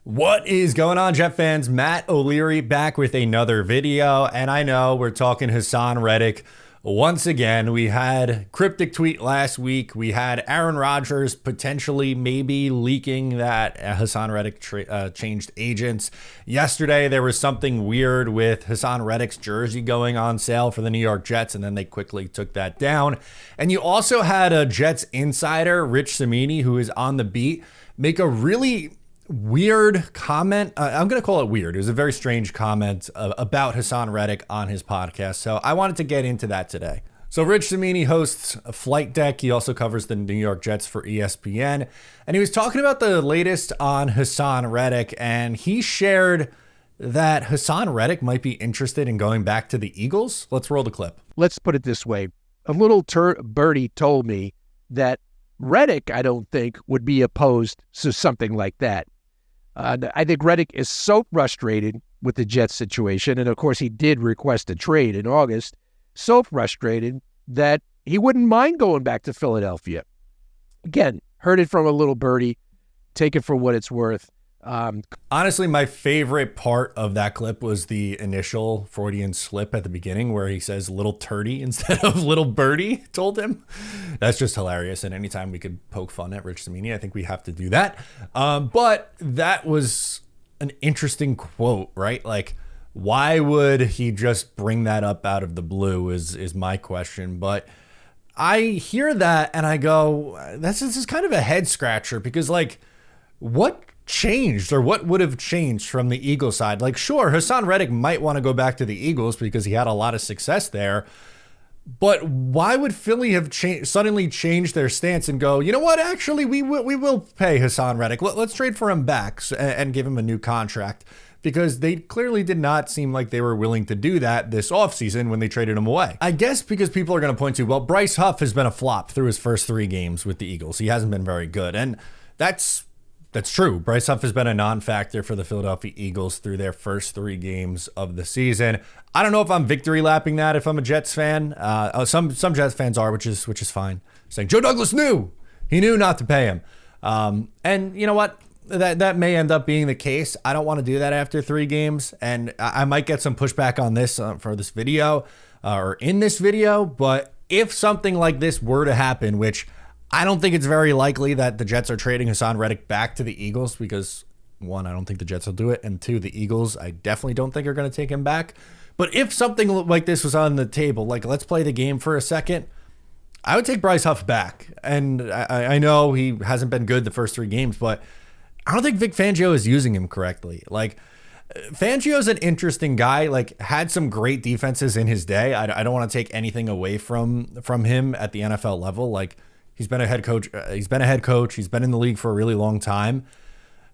What is going on, Jet fans? Matt O'Leary back with another video, and I know we're talking Haason Reddick once again. We had cryptic tweet last week. We had Aaron Rodgers potentially maybe leaking that Haason Reddick changed agents. Yesterday, there was something weird with Haason Reddick's jersey going on sale for the New York Jets, and then they quickly took that down. And you also had a Jets insider, Rich Cimini, who is on the beat, make a really weird comment. I'm going to call it weird. It was a very strange comment about Haason Reddick on his podcast. So I wanted to get into that today. So Rich Cimini hosts a Flight Deck. He also covers the New York Jets for ESPN. And he was talking about the latest on Haason Reddick. And he shared that Haason Reddick might be interested in going back to the Eagles. Let's roll the clip. Let's put it this way. A little birdie told me that Reddick, I don't think, would be opposed to something like that. I think Reddick is so frustrated with the Jets situation, and of course he did request a trade in August, so frustrated that he wouldn't mind going back to Philadelphia. Again, heard it from a little birdie, take it for what it's worth. Honestly, my favorite part of that clip was the initial Freudian slip at the beginning where he says little turdy instead of little birdie told him. That's just hilarious. And anytime we could poke fun at Rich Cimini, I think we have to do that. But that was an interesting quote, right? Like, why would he just bring that up out of the blue is my question. But I hear that and I go, this is kind of a head scratcher because, like, what changed or what would have changed from the Eagles side? Like, sure, Haason Reddick might want to go back to the Eagles because he had a lot of success there. But why would Philly have suddenly changed their stance and go, you know what, actually, we will pay Haason Reddick. Let's trade for him back and give him a new contract? Because they clearly did not seem like they were willing to do that this offseason when they traded him away. I guess because people are going to point to, well, Bryce Huff has been a flop through his first 3 games with the Eagles. He hasn't been very good. And that's true. Bryce Huff has been a non-factor for the Philadelphia Eagles through their first 3 games of the season. I don't know if I'm victory lapping that if I'm a Jets fan. Some Jets fans are, which is fine. Saying Joe Douglas knew. He knew not to pay him. And you know what? That may end up being the case. I don't want to do that after 3 games. And I might get some pushback on this for this video or in this video. But if something like this were to happen, which I don't think it's very likely that the Jets are trading Haason Reddick back to the Eagles because, 1, I don't think the Jets will do it, and 2, the Eagles, I definitely don't think are going to take him back. But if something like this was on the table, like let's play the game for a second, I would take Bryce Huff back. And I know he hasn't been good the first 3 games, but I don't think Vic Fangio is using him correctly. Like, Fangio's an interesting guy, like had some great defenses in his day. I don't want to take anything away from him at the NFL level. Like, he's been a head coach. He's been in the league for a really long time.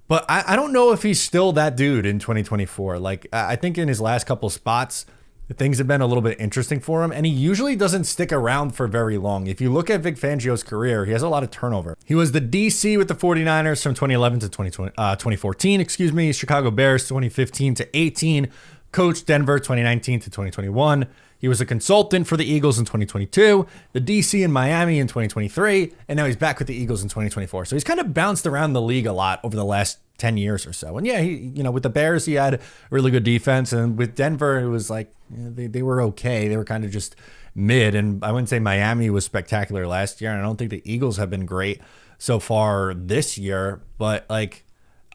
But I don't know if he's still that dude in 2024. Like, I think in his last couple spots, things have been a little bit interesting for him. And he usually doesn't stick around for very long. If you look at Vic Fangio's career, he has a lot of turnover. He was the DC with the 49ers from 2011 to 2014, Chicago Bears 2015 to 18, coached Denver 2019 to 2021. He was a consultant for the Eagles in 2022, the DC in Miami in 2023, and now he's back with the Eagles in 2024. So he's kind of bounced around the league a lot over the last 10 years or so. And yeah, with the Bears, he had really good defense. And with Denver, it was like, they were okay. They were kind of just mid. And I wouldn't say Miami was spectacular last year. And I don't think the Eagles have been great so far this year. But like,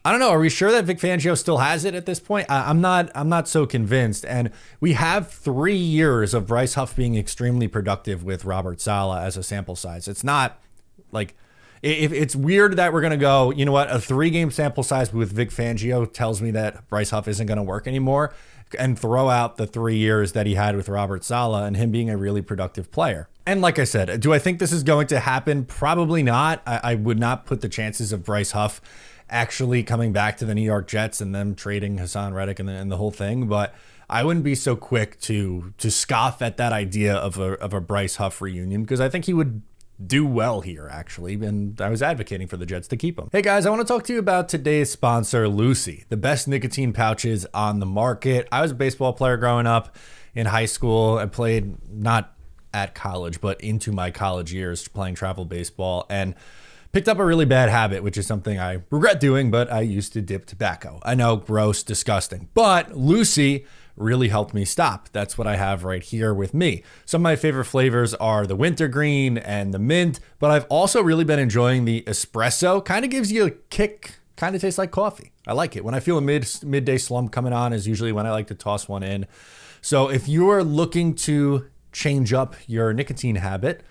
I don't know. Are we sure that Vic Fangio still has it at this point? I'm not so convinced. And we have 3 years of Bryce Huff being extremely productive with Robert Saleh as a sample size. It's not like, if it's weird that we're going to go, you know what, a 3-game sample size with Vic Fangio tells me that Bryce Huff isn't going to work anymore, and throw out the 3 years that he had with Robert Saleh and him being a really productive player. And like I said, do I think this is going to happen? Probably not. I would not put the chances of Bryce Huff actually coming back to the New York Jets and them trading Haason Reddick and the whole thing, but I wouldn't be so quick to scoff at that idea of a Bryce Huff reunion, because I think he would do well here, actually, and I was advocating for the Jets to keep him. Hey guys, I want to talk to you about today's sponsor, Lofi, the best nicotine pouches on the market. I was a baseball player growing up in high school. I played not at college, but into my college years playing travel baseball, and Picked up a really bad habit, which is something I regret doing, but I used to dip tobacco. I know, gross, disgusting. But Lucy really helped me stop. That's what I have right here with me. Some of my favorite flavors are the wintergreen and the mint, but I've also really been enjoying the espresso. Kind of gives you a kick, kind of tastes like coffee. I like it. When I feel a midday slump coming on is usually when I like to toss one in. So if you're looking to change up your nicotine habit,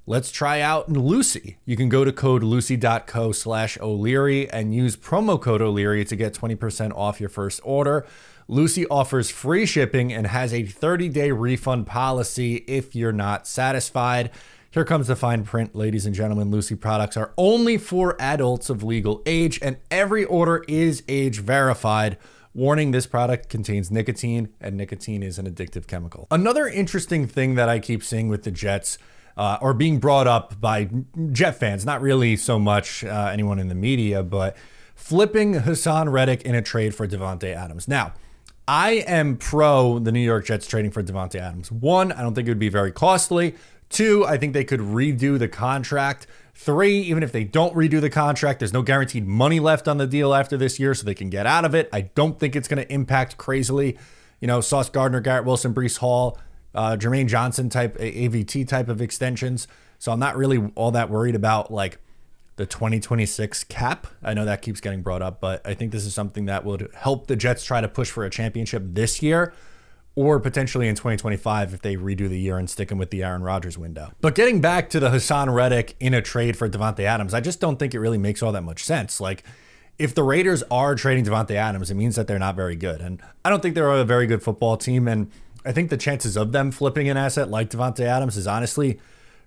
let's try out Lucy. You can go to code lucy.co/O'Leary and use promo code O'Leary to get 20% off your first order. Lucy offers free shipping and has a 30-day refund policy if you're not satisfied. Here comes the fine print, ladies and gentlemen. Lucy products are only for adults of legal age, and every order is age verified. Warning, this product contains nicotine, and nicotine is an addictive chemical. Another interesting thing that I keep seeing with the Jets, or being brought up by Jet fans, not really so much anyone in the media, but flipping Haason Reddick in a trade for Davante Adams. Now, I am pro the New York Jets trading for Davante Adams. One, I don't think it would be very costly. Two, I think they could redo the contract. Three, even if they don't redo the contract, there's no guaranteed money left on the deal after this year, so they can get out of it. I don't think it's going to impact crazily. Sauce Gardner, Garrett Wilson, Breece Hall, Jermaine Johnson type, AVT type of extensions. So I'm not really all that worried about like the 2026 cap. I know that keeps getting brought up, but I think this is something that would help the Jets try to push for a championship this year, or potentially in 2025 if they redo the year and stick him with the Aaron Rodgers window. But getting back to the Haason Reddick in a trade for Davante Adams, I just don't think it really makes all that much sense. Like, if the Raiders are trading Davante Adams, it means that they're not very good. And I don't think they're a very good football team. And I think the chances of them flipping an asset like Davante Adams is honestly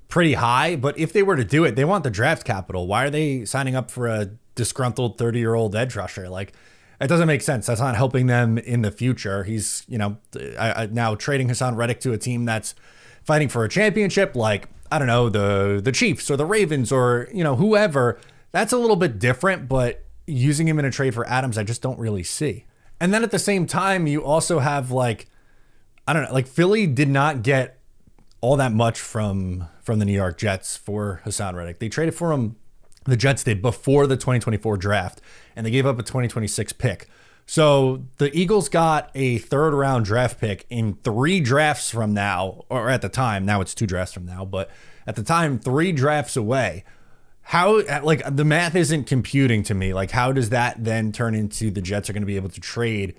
pretty high. But if they were to do it, they want the draft capital. Why are they signing up for a disgruntled 30-year-old edge rusher? Like, it doesn't make sense. That's not helping them in the future. He's, now trading Haason Reddick to a team that's fighting for a championship, like, I don't know, the Chiefs or the Ravens or, whoever. That's a little bit different, but using him in a trade for Adams, I just don't really see. And then at the same time, you also have Philly did not get all that much from the New York Jets for Haason Reddick. They traded for him, the Jets did, before the 2024 draft, and they gave up a 2026 pick. So the Eagles got a third-round draft pick in 3 drafts from now, or at the time, now it's 2 drafts from now, but at the time, 3 drafts away. How, the math isn't computing to me. Like, how does that then turn into the Jets are going to be able to trade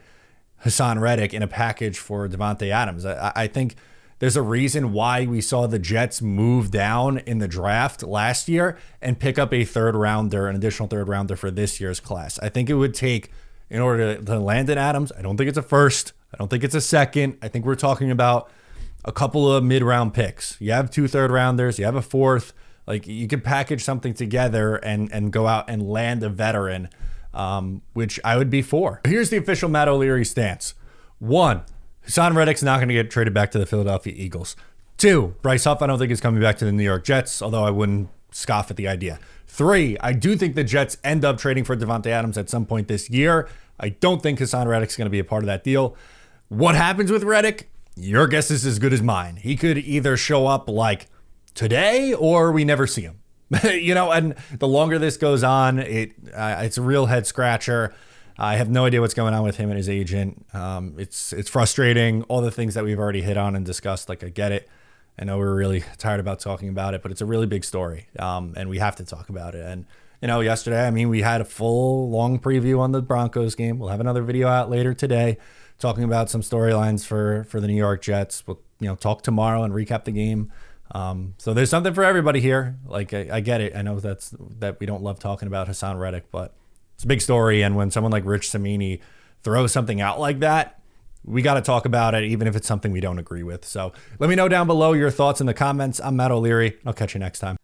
Haason Reddick in a package for Davante Adams? I think there's a reason why we saw the Jets move down in the draft last year and pick up a an additional third rounder for this year's class. I think it would take, in order to land in Adams, I don't think it's a first. I don't think it's a second. I think we're talking about a couple of mid-round picks. You have 2 third rounders. You have a 4th. Like, you could package something together and go out and land a veteran, which I would be for. Here's the official Matt O'Leary stance. 1, Haason Reddick's not going to get traded back to the Philadelphia Eagles. 2, Bryce Huff I don't think is coming back to the New York Jets, although I wouldn't scoff at the idea. 3, I do think the Jets end up trading for Davante Adams at some point this year. I don't think Haason Reddick's going to be a part of that deal. What happens with Reddick? Your guess is as good as mine. He could either show up like today or we never see him. And the longer this goes on, it's a real head scratcher. I have no idea what's going on with him and his agent. It's frustrating. All the things that we've already hit on and discussed, like, I get it. I know we're really tired about talking about it, but it's a really big story. And we have to talk about it. And, yesterday, we had a full long preview on the Broncos game. We'll have another video out later today talking about some storylines for the New York Jets. We'll, talk tomorrow and recap the game. So there's something for everybody here. Like, I get it. I know that we don't love talking about Haason Reddick, but it's a big story. And when someone like Rich Cimini throws something out like that, we got to talk about it, even if it's something we don't agree with. So let me know down below your thoughts in the comments. I'm Matt O'Leary. I'll catch you next time.